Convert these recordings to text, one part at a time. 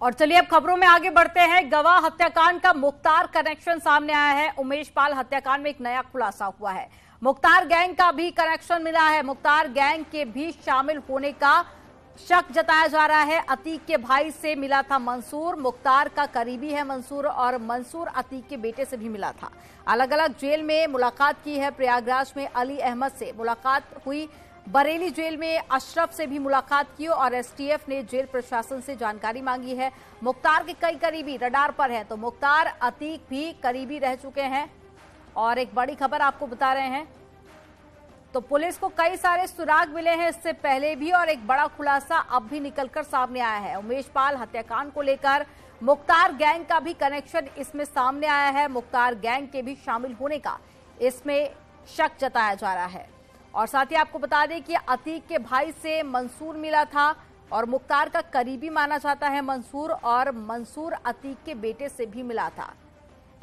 और चलिए अब खबरों में आगे बढ़ते हैं। गवाह हत्याकांड का मुख्तार कनेक्शन सामने आया है। उमेश पाल हत्याकांड में एक नया खुलासा हुआ है। मुख्तार गैंग का भी कनेक्शन मिला है। मुख्तार गैंग के भी शामिल होने का शक जताया जा रहा है। अतीक के भाई से मिला था मंसूर, मुख्तार का करीबी है मंसूर, और मंसूर अतीक के बेटे से भी मिला था। अलग अलग जेल में मुलाकात की है। प्रयागराज में अली अहमद से मुलाकात हुई, बरेली जेल में अशरफ से भी मुलाकात की और एसटीएफ ने जेल प्रशासन से जानकारी मांगी है। मुख्तार के कई करीबी रडार पर हैं, तो मुख्तार अतीक भी करीबी रह चुके हैं। और एक बड़ी खबर आपको बता रहे हैं, तो पुलिस को कई सारे सुराग मिले हैं इससे पहले भी, और एक बड़ा खुलासा अब भी निकलकर सामने आया है। उमेश पाल हत्याकांड को लेकर मुख्तार गैंग का भी कनेक्शन इसमें सामने आया है। मुख्तार गैंग के भी शामिल होने का इसमें शक जताया जा रहा है। और साथ ही आपको बता दें कि अतीक के भाई से मंसूर मिला था और मुख्तार का करीबी माना जाता है मंसूर, और मंसूर अतीक के बेटे से भी मिला था।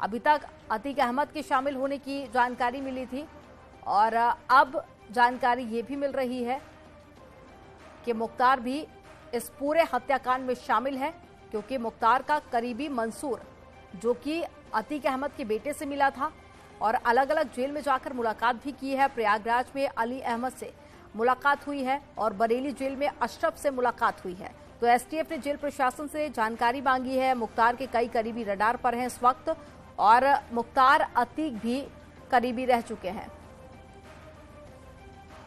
अभी तक अतीक अहमद के शामिल होने की जानकारी मिली थी, और अब जानकारी ये भी मिल रही है कि मुख्तार भी इस पूरे हत्याकांड में शामिल है, क्योंकि मुख्तार का करीबी मंसूर, जो कि अतीक अहमद के बेटे से मिला था और अलग अलग जेल में जाकर मुलाकात भी की है। प्रयागराज में अली अहमद से मुलाकात हुई है और बरेली जेल में अशरफ से मुलाकात हुई है। तो एसटीएफ ने जेल प्रशासन से जानकारी मांगी है। मुख्तार के कई करीबी रडार पर हैं इस वक्त, और मुख्तार अतीक भी करीबी रह चुके हैं।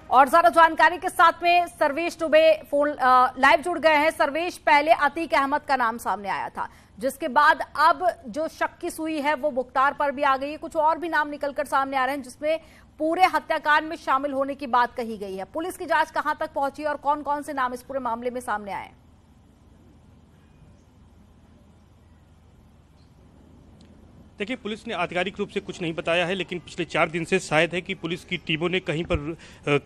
और ज्यादा जानकारी के साथ में सर्वेश दुबे फोन लाइव जुड़ गए हैं। सर्वेश, पहले अतीक अहमद का नाम सामने आया था, जिसके बाद अब जो शक की सुई है वो मुख्तार पर भी आ गई है। कुछ और भी नाम निकलकर सामने आ रहे हैं जिसमें पूरे हत्याकांड में शामिल होने की बात कही गई है। पुलिस की जांच कहां तक पहुंची और कौन कौन से नाम इस पूरे मामले में सामने आए? देखिए, पुलिस ने आधिकारिक रूप से कुछ नहीं बताया है, लेकिन पिछले 4 दिन से शायद है कि पुलिस की टीमों ने कहीं पर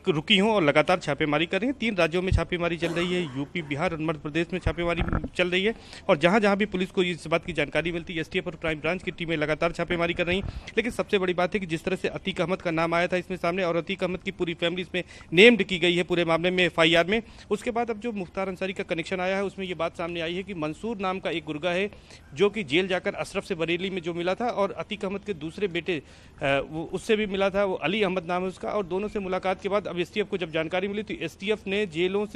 रुकी हों और लगातार छापेमारी कर रही हैं। 3 राज्यों में छापेमारी चल रही है, यूपी, बिहार और मध्य प्रदेश में छापेमारी चल रही है। और जहां जहां भी पुलिस को इस बात की जानकारी मिलती है, एसटीएफ और क्राइम ब्रांच की टीमें लगातार छापेमारी कर रही हैं। लेकिन सबसे बड़ी बात है कि जिस तरह से अतीक अहमद का नाम आया था इसमें सामने, और अतीक अहमद की पूरी फैमिली इसमें नेम्ड की गई है पूरे मामले में FIR में, उसके बाद अब जो मुख्तार अंसारी का कनेक्शन आया है उसमें ये बात सामने आई है कि मंसूर नाम का एक गुर्गा है जो कि जेल जाकर अशरफ से बरेली में जो मिला था, और अतीक अहमद के दूसरे बेटे वो उससे भी मिला था, वो अली अहमद नाम है उसका। और दोनों से मुलाकात के बाद अब एसटीएफ को जब जानकारी मिली तो एसटीएफ ने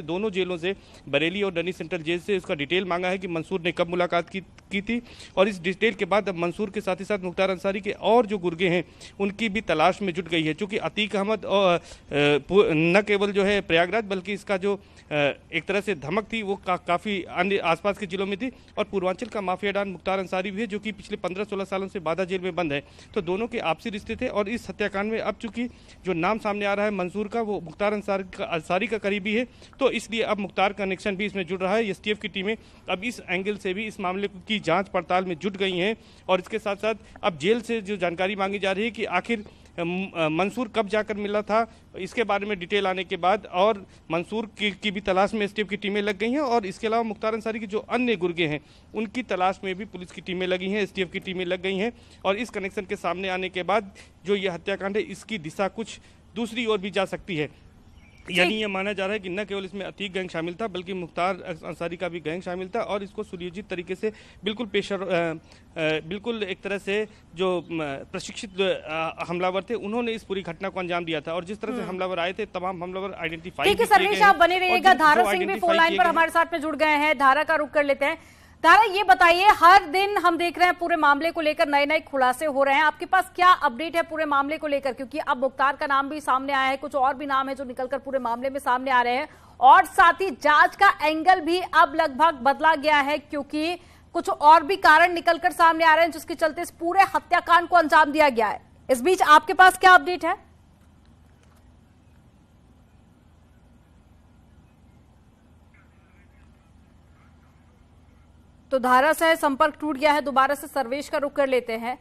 दोनों जेलों से, बरेली और डनी सेंट्रल जेल से, उसका डिटेल मांगा है कि मंसूर ने कब मुलाकात की थी। और इस डिटेल के बाद अब मंसूर के साथ ही साथ मुख्तार अंसारी के और जो गुर्गे हैं उनकी भी तलाश में जुट गई है। चूंकि अतीक अहमद और न केवल जो है प्रयागराज, बल्कि इसका जो एक तरह से धमक थी वो काफ़ी अन्य आसपास के जिलों में थी। और पूर्वांचल का माफिया डॉन मुख्तार अंसारी भी है, जो कि पिछले 15-16 सालों से बाधा जेल में बंद है। तो दोनों के आपसी रिश्ते थे। और इस हत्याकांड में अब चूंकि जो नाम सामने आ रहा है मंसूर का, वो मुख्तार अंसारी का करीबी है, तो इसलिए अब मुख्तार कनेक्शन भी इसमें जुड़ रहा है। एसटीएफ की टीमें अब इस एंगल से भी इस मामले की जांच पड़ताल में जुट गई हैं। और इसके साथ साथ अब जेल से जो जानकारी मांगी जा रही है कि आखिर मंसूर कब जाकर मिला था, इसके बारे में डिटेल आने के बाद और मंसूर की भी तलाश में एसटीएफ की टीमें लग गई हैं। और इसके अलावा मुख्तार अंसारी के जो अन्य गुर्गे हैं उनकी तलाश में भी पुलिस की टीमें लगी हैं, एसटीएफ की टीमें लग गई हैं। और इस कनेक्शन के सामने आने के बाद जो ये हत्याकांड है इसकी दिशा कुछ दूसरी ओर भी जा सकती है। यानी ये माना जा रहा है कि न केवल इसमें अतीक गैंग शामिल था, बल्कि मुख्तार अंसारी का भी गैंग शामिल था। और इसको सुनियोजित तरीके से बिल्कुल एक तरह से जो प्रशिक्षित हमलावर थे उन्होंने इस पूरी घटना को अंजाम दिया था। और जिस तरह से हमलावर आए थे तमाम हमलावर आइडेंटिफाई। ठीक है सर्वेश, आप बने रहिएगा। धारा सिंह भी फोन लाइन पर हमारे साथ में जुड़ गए हैं। धारा का रुख कर लेते हैं। धारा, ये बताइए, हर दिन हम देख रहे हैं पूरे मामले को लेकर नए नए खुलासे हो रहे हैं, आपके पास क्या अपडेट है पूरे मामले को लेकर? क्योंकि अब मुख्तार का नाम भी सामने आया है, कुछ और भी नाम है जो निकलकर पूरे मामले में सामने आ रहे हैं, और साथ ही जांच का एंगल भी अब लगभग बदला गया है, क्योंकि कुछ और भी कारण निकलकर सामने आ रहे हैं जिसके चलते इस पूरे हत्याकांड को अंजाम दिया गया है। इस बीच आपके पास क्या अपडेट है? तो धारा से संपर्क टूट गया है, दोबारा से सर्वेश का रुख कर लेते हैं।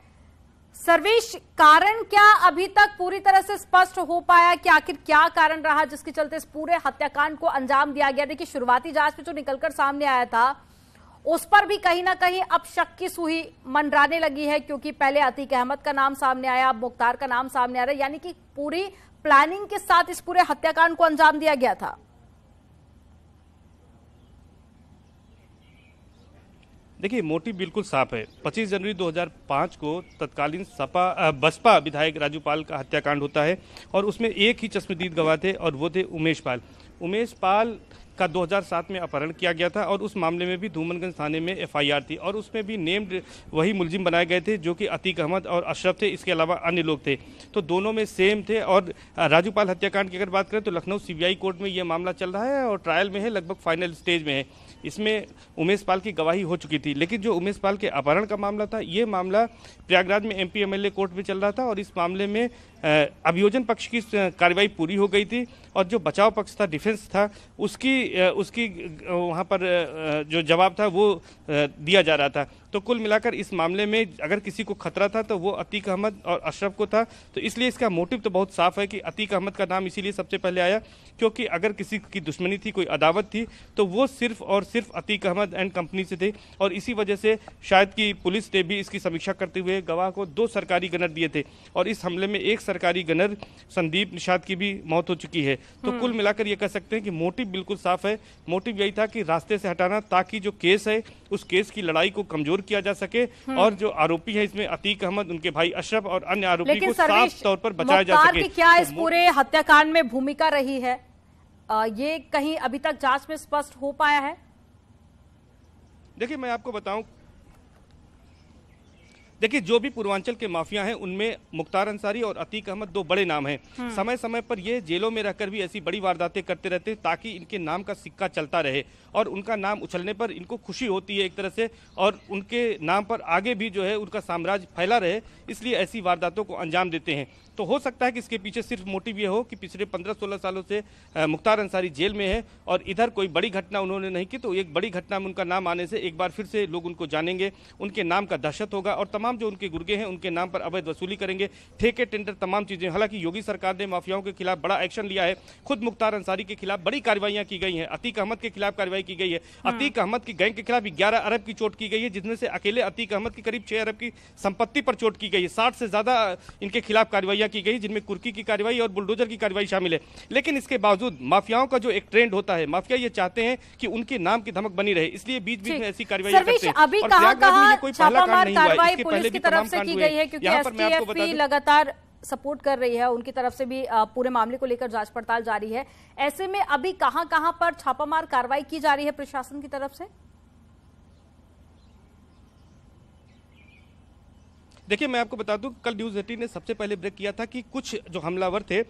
सर्वेश, कारण क्या अभी तक पूरी तरह से स्पष्ट हो पाया कि आखिर क्या कारण रहा जिसके चलते इस पूरे हत्याकांड को अंजाम दिया गया? देखिए, शुरुआती जांच में जो निकलकर सामने आया था उस पर भी कहीं ना कहीं अब शक की सुई मंडराने लगी है, क्योंकि पहले अतीक अहमद का नाम सामने आया, अब मुख्तार का नाम सामने आ रहा है। यानी कि पूरी प्लानिंग के साथ इस पूरे हत्याकांड को अंजाम दिया गया था। देखिए, मोटिव बिल्कुल साफ है। 25 जनवरी 2005 को तत्कालीन बसपा विधायक राजू पाल का हत्याकांड होता है और उसमें एक ही चश्मदीद गवाह थे और वो थे उमेश पाल। उमेश पाल का 2007 में अपहरण किया गया था और उस मामले में भी धूमनगंज थाने में एफआईआर थी और उसमें भी नेम्ड वही मुलजिम बनाए गए थे जो कि अतीक अहमद और अशरफ थे। इसके अलावा अन्य लोग थे, तो दोनों में सेम थे। और राजू पाल हत्याकांड की अगर बात करें तो लखनऊ सीबीआई कोर्ट में यह मामला चल रहा है और ट्रायल में है, लगभग फाइनल स्टेज में है। इसमें उमेश पाल की गवाही हो चुकी थी, लेकिन जो उमेश पाल के अपहरण का मामला था, ये मामला प्रयागराज में एमपी एमएलए कोर्ट में चल रहा था और इस मामले में अभियोजन पक्ष की कार्रवाई पूरी हो गई थी और जो बचाव पक्ष था, डिफेंस था, उसकी वहाँ पर जो जवाब था वो दिया जा रहा था। तो कुल मिलाकर इस मामले में अगर किसी को खतरा था तो वो अतीक अहमद और अशरफ को था। तो इसलिए इसका मोटिव तो बहुत साफ है कि अतीक अहमद का नाम इसीलिए सबसे पहले आया क्योंकि अगर किसी की दुश्मनी थी, कोई अदावत थी, तो वो सिर्फ और सिर्फ अतीक अहमद एंड कंपनी से थे। और इसी वजह से शायद कि पुलिस ने भी इसकी समीक्षा करते हुए गवाह को 2 सरकारी गनर दिए थे और इस हमले में एक सरकारी गनर संदीप निषाद की भी मौत हो चुकी है। तो कुल मिलाकर ये कह सकते हैं कि मोटिव बिल्कुल साफ है। मोटिव यही था कि रास्ते से हटाना ताकि जो केस है उस केस की लड़ाई को कमजोर किया जा सके और जो आरोपी है इसमें अतीक अहमद, उनके भाई अशरफ और अन्य आरोपी को साफ तौर पर बचाया जा सके। क्या इस पूरे हत्याकांड में भूमिका रही है, ये कहीं अभी तक जांच में स्पष्ट हो पाया है? देखिए, मैं आपको बताऊं, देखिए जो भी पूर्वांचल के माफिया हैं उनमें मुख्तार अंसारी और अतीक अहमद 2 बड़े नाम हैं। समय समय पर ये जेलों में रहकर भी ऐसी बड़ी वारदातें करते रहते हैं ताकि इनके नाम का सिक्का चलता रहे और उनका नाम उछलने पर इनको खुशी होती है एक तरह से और उनके नाम पर आगे भी जो है उनका साम्राज्य फैला रहे, इसलिए ऐसी वारदातों को अंजाम देते हैं। तो हो सकता है कि इसके पीछे सिर्फ मोटिव ये हो कि पिछले 15-16 सालों से मुख्तार अंसारी जेल में है और इधर कोई बड़ी घटना उन्होंने नहीं की, तो एक बड़ी घटना में उनका नाम आने से एक बार फिर से लोग उनको जानेंगे, उनके नाम का दहशत होगा और तमाम जो उनके गुर्गे हैं उनके नाम पर अवैध वसूली करेंगे, ठेके टेंडर तमाम चीजें। हालांकि योगी सरकार ने माफियाओं के खिलाफ बड़ा एक्शन लिया है, खुद मुख्तार अंसारी के खिलाफ बड़ी कार्रवाइयां की गई हैं, अतीक अहमद के खिलाफ कार्रवाई की गई है। अतीक अहमद की गैंग के खिलाफ 11 अरब की चोट की गई है, जिसमें से अकेले अतीक अहमद की करीब 6 अरब की संपत्ति पर चोट की गई है। 60 से ज्यादा इनके खिलाफ कार्रवाइयां की गई, जिनमें कुर्की की कार्रवाई और बुलडोजर की कार्रवाई शामिल है। लेकिन इसके बावजूद माफियाओं का जो एक ट्रेंड होता है, माफिया ये चाहते हैं कि उनके नाम की धमक बनी रहे, इसलिए बीच बीच में ऐसी कार्रवाई करते हैं। अभी कहां-कहां छापामार कार्रवाई पुलिस की तरफ से की गई है, क्योंकि एसटीएफ भी लगातार सपोर्ट कर रही है, उनकी तरफ से भी पूरे मामले को लेकर जांच पड़ताल जारी है। ऐसे में अभी कहां-कहां पर छापामार कार्रवाई की जा रही है प्रशासन की तरफ से? देखिए, मैं आपको बता दूं, कल न्यूज़ 18 ने सबसे पहले ब्रेक किया था कि कुछ जो हमलावर थे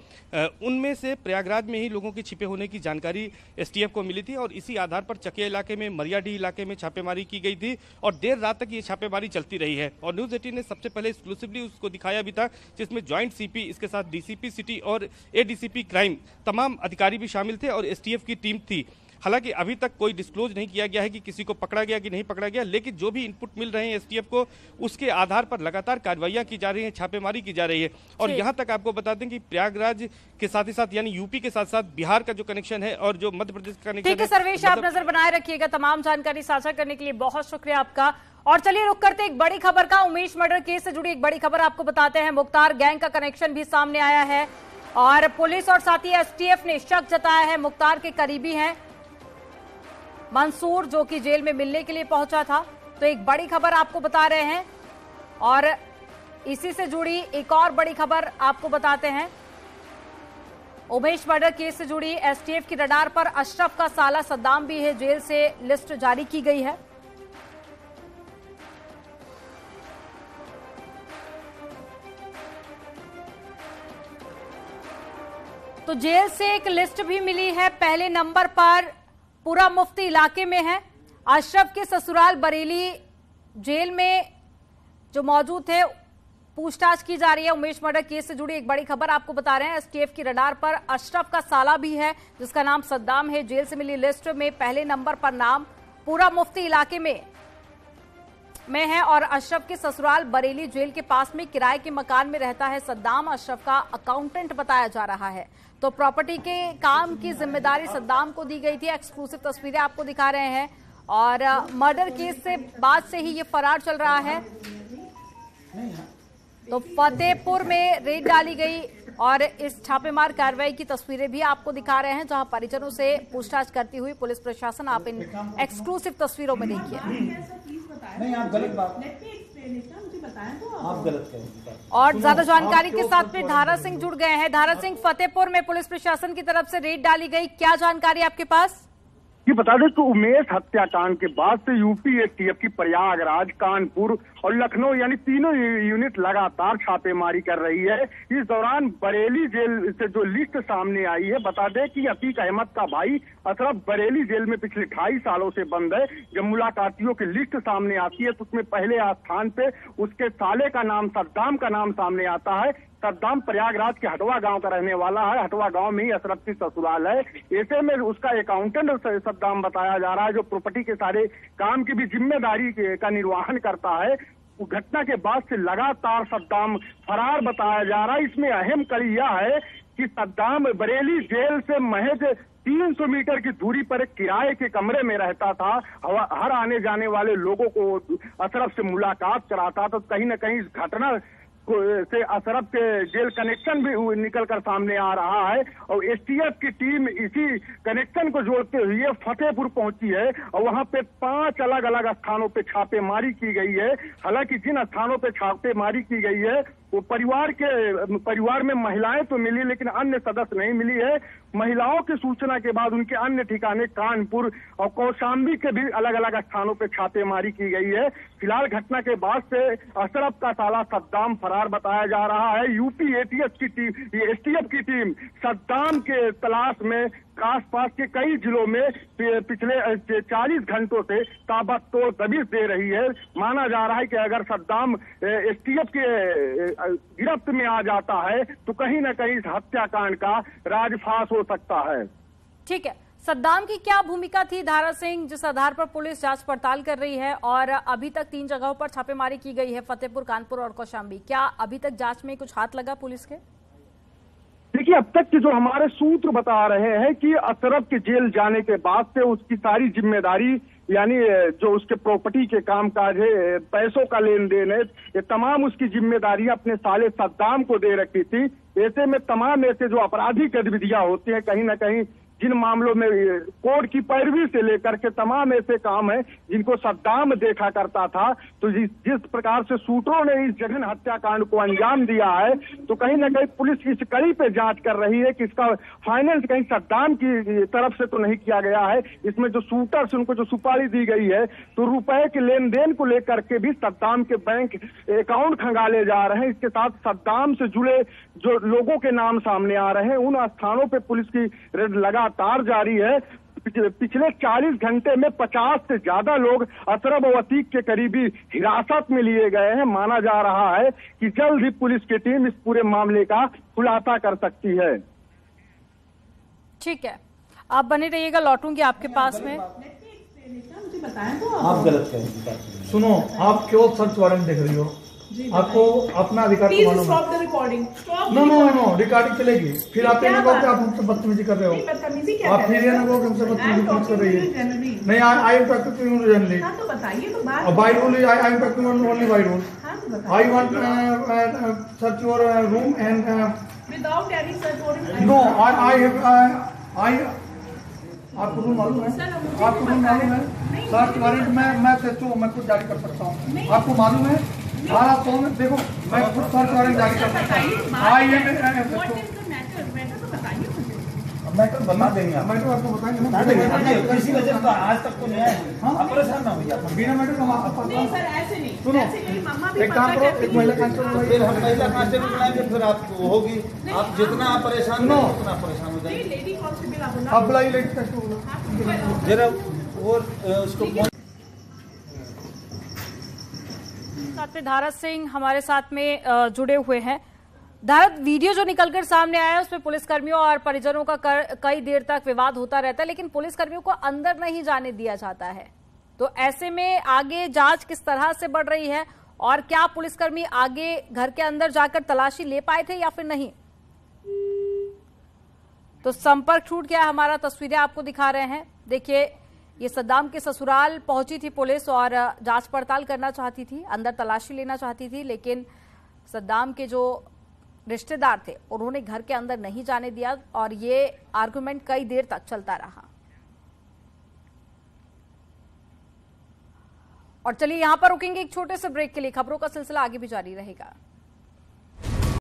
उनमें से प्रयागराज में ही लोगों के छिपे होने की जानकारी एसटीएफ को मिली थी और इसी आधार पर चकिया इलाके में, मरियाडीह इलाके में छापेमारी की गई थी और देर रात तक ये छापेमारी चलती रही है। और न्यूज़ 18 ने सबसे पहले एक्सक्लूसिवली उसको दिखाया भी था, जिसमें ज्वाइंट सीपी, इसके साथ डीसीपी सिटी और एडीसीपी क्राइम तमाम अधिकारी भी शामिल थे और एसटीएफ की टीम थी। हालांकि अभी तक कोई डिस्क्लोज नहीं किया गया है कि किसी को पकड़ा गया कि नहीं पकड़ा गया, लेकिन जो भी इनपुट मिल रहे हैं एसटीएफ को, उसके आधार पर लगातार कार्रवाइयां की जा रही हैं, छापेमारी की जा रही है। और यहां तक आपको बता दें कि प्रयागराज के साथ ही साथ यानी यूपी के साथ साथ बिहार का जो कनेक्शन है और जो मध्य प्रदेश का कनेक्शन है। ठीक है सर्वेश, आप नजर बनाए रखिएगा। तमाम जानकारी साझा करने के लिए बहुत शुक्रिया आपका। और चलिए रुक करते एक बड़ी खबर का, उमेश मर्डर केस से जुड़ी एक बड़ी खबर आपको बताते हैं। मुख्तार गैंग का कनेक्शन भी सामने आया है और पुलिस और साथ ही एसटीएफ ने शक जताया है, मुख्तार के करीबी हैं मंसूर, जो कि जेल में मिलने के लिए पहुंचा था। तो एक बड़ी खबर आपको बता रहे हैं और इसी से जुड़ी एक और बड़ी खबर आपको बताते हैं। उमेश मर्डर केस से जुड़ी एसटीएफ की रडार पर अशरफ का साला सद्दाम भी है, जेल से लिस्ट जारी की गई है। तो जेल से एक लिस्ट भी मिली है, पहले नंबर पर पूरा मुफ्ती इलाके में है। अशरफ के ससुराल बरेली जेल में जो मौजूद थे, पूछताछ की जा रही है। उमेश मर्डर केस से जुड़ी एक बड़ी खबर आपको बता रहे हैं। एसटीएफ की रडार पर अशरफ का साला भी है, जिसका नाम सद्दाम है। जेल से मिली लिस्ट में पहले नंबर पर नाम पूरा मुफ्ती इलाके में है और अशरफ के ससुराल बरेली जेल के पास में किराए के मकान में रहता है सद्दाम। अशरफ का अकाउंटेंट बताया जा रहा है। तो प्रॉपर्टी के काम की जिम्मेदारी सद्दाम को दी गई थी। एक्सक्लूसिव तस्वीरें आपको दिखा रहे हैं और मर्डर केस से बाद से ही ये फरार चल रहा है। तो फतेहपुर में रेड डाली गई और इस छापेमार कार्रवाई की तस्वीरें भी आपको दिखा रहे हैं, जहां परिजनों से पूछताछ करती हुई पुलिस प्रशासन, आप इन एक्सक्लूसिव तस्वीरों में देखिए। नहीं, आप गलत बात आप गलत करेंगे। और ज्यादा जानकारी के साथ में धारा सिंह जुड़ गए हैं। धारा सिंह, फतेहपुर में पुलिस प्रशासन की तरफ से रेड डाली गई, क्या जानकारी आपके पास? ये बता दें कि उमेश हत्याकांड के बाद से यूपी एटीएफ की प्रयागराज, कानपुर और लखनऊ यानी तीनों यूनिट लगातार छापेमारी कर रही है। इस दौरान बरेली जेल से जो लिस्ट सामने आई है, बता दें कि अतीक अहमद का भाई अशरफ बरेली जेल में पिछले 2.5 सालों से बंद है। जब मुलाकातियों की लिस्ट सामने आती है तो उसमें पहले स्थान पे उसके साले का नाम, सद्दाम का नाम सामने आता है। सद्दाम प्रयागराज के हटवा गांव का रहने वाला है। हटवा गांव में ही अशरफ की ससुराल है। ऐसे में उसका अकाउंटेंट सद्दाम बताया जा रहा है, जो प्रॉपर्टी के सारे काम की भी जिम्मेदारी का निर्वहन करता है। घटना के बाद से लगातार सद्दाम फरार बताया जा रहा है। इसमें अहम कड़ी यह है कि सद्दाम बरेली जेल से महज 300 मीटर की दूरी पर एक किराए के कमरे में रहता था। हर आने जाने वाले लोगों को अशरफ से मुलाकात कराता। तो कहीं न कहीं इस घटना से अशरफ के जेल कनेक्शन भी निकल कर सामने आ रहा है और एसटीएफ की टीम इसी कनेक्शन को जोड़ते हुए फतेहपुर पहुंची है और वहां पे 5 अलग अलग स्थानों पे छापेमारी की गई है। हालांकि जिन स्थानों पे छापेमारी की गई है वो परिवार में महिलाएं तो मिली, लेकिन अन्य सदस्य नहीं मिली है। महिलाओं की सूचना के बाद उनके अन्य ठिकाने कानपुर और कौशाम्बी के भी अलग अलग स्थानों पे छापेमारी की गई है। फिलहाल घटना के बाद से अशरफ का साला सद्दाम फरार बताया जा रहा है। यूपी एटीएफ की टीम, एसटीएफ की टीम सद्दाम के तलाश में आसपास के कई जिलों में पिछले 40 घंटों से ताबड़तोड़ दबिश दे रही है। माना जा रहा है कि अगर सद्दाम एसटीएफ के गिरफ्त में आ जाता है तो कहीं न कहीं इस हत्याकांड का राजफाश हो सकता है। ठीक है, सद्दाम की क्या भूमिका थी धारा सिंह, जिस आधार पर पुलिस जांच पड़ताल कर रही है और अभी तक 3 जगहों पर छापेमारी की गई है, फतेहपुर, कानपुर और कौशाम्बी? क्या अभी तक जांच में कुछ हाथ लगा पुलिस के? देखिए, अब तक के जो हमारे सूत्र बता रहे हैं कि अशरफ के जेल जाने के बाद से उसकी सारी जिम्मेदारी, यानी जो उसके प्रॉपर्टी के कामकाज है, पैसों का लेन देन है, ये तमाम उसकी जिम्मेदारियां अपने साले सद्दाम को दे रखी थी। ऐसे में तमाम ऐसे जो आपराधिक गतिविधियां होती हैं, कहीं ना कहीं जिन मामलों में कोर्ट की पैरवी से लेकर के तमाम ऐसे काम है जिनको सद्दाम देखा करता था। तो जिस प्रकार से शूटरों ने इस जघन्य हत्याकांड को अंजाम दिया है, तो कहीं ना कहीं पुलिस इस कड़ी पे जांच कर रही है कि इसका फाइनेंस कहीं सद्दाम की तरफ से तो नहीं किया गया है। इसमें जो शूटर्स, उनको जो सुपारी दी गई है, तो रुपए के लेन देन को लेकर के भी सद्दाम के बैंक अकाउंट खंगाले जा रहे हैं। इसके साथ सद्दाम से जुड़े जो लोगों के नाम सामने आ रहे हैं, उन स्थानों पे पुलिस की रेड लगातार जारी है। पिछले 40 घंटे में 50 से ज्यादा लोग अशरफ और अतीक के करीबी हिरासत में लिए गए हैं। माना जा रहा है कि जल्द ही पुलिस की टीम इस पूरे मामले का खुलासा कर सकती है। ठीक है, आप बने रहिएगा, लौटूंगी आपके पास में। आप गलत करेंगे। सुनो, आप क्यों सर्च वारंट देख रही हो? आपको अपना अधिकार तो मालूम है। नो रिकॉर्डिंग चलेगी। फिर आप ये ना कहो कि आप हमसे बदतमीजी कर रहे हो। आप फिर ये ना कहो कि हमसे बदतमीजी कर रही है। नहीं, I am talking to you generally. तो बताइए तो बात। By rule I am talking only by rule. I want search your room and without any search warrant. No, I आपको रूल मालूम है? आपको रूल मालूम है? सर्च वारंट मैं खुद जारी कर सकता हूँ। आपको मालूम है? हाँ, आप देखो, मैं खुद सर्च वारंट जारी कर सकता हूँ। मैटर बता देंगे। मैटर आपको बताएंगे। किसी वजह से आज तक तो नहीं आया। आप परेशान ना होइए। बिना मैटर का नहीं सर, ऐसे नहीं। सुनो, एक काम करो, एक महिला कांस्टेबल, फिर हम महिला कांस्टेबल बनाएंगे, फिर आपको होगी। आप जितना आप परेशान हो उतना परेशान हो जाएंगे। लेडी कांस्टेबल आप बुलाइए लेडी कांस्टेबल जरा वो उसको साथ में धारा सिंह हमारे साथ में जुड़े हुए हैं। धारा, वीडियो जो निकलकर सामने आया है उसमें पुलिसकर्मियों और परिजनों का कई देर तक विवाद होता रहता है, लेकिन पुलिसकर्मियों को अंदर नहीं जाने दिया जाता है। तो ऐसे में आगे जांच किस तरह से बढ़ रही है और क्या पुलिसकर्मी आगे घर के अंदर जाकर तलाशी ले पाए थे या फिर नहीं? तो संपर्क छूट गया हमारा, तस्वीरें आपको दिखा रहे हैं। देखिए, ये सद्दाम के ससुराल पहुंची थी पुलिस और जांच पड़ताल करना चाहती थी, अंदर तलाशी लेना चाहती थी, लेकिन सद्दाम के जो रिश्तेदार थे उन्होंने घर के अंदर नहीं जाने दिया और ये आर्गुमेंट कई देर तक चलता रहा। और चलिए यहां पर रुकेंगे एक छोटे से ब्रेक के लिए, खबरों का सिलसिला आगे भी जारी रहेगा।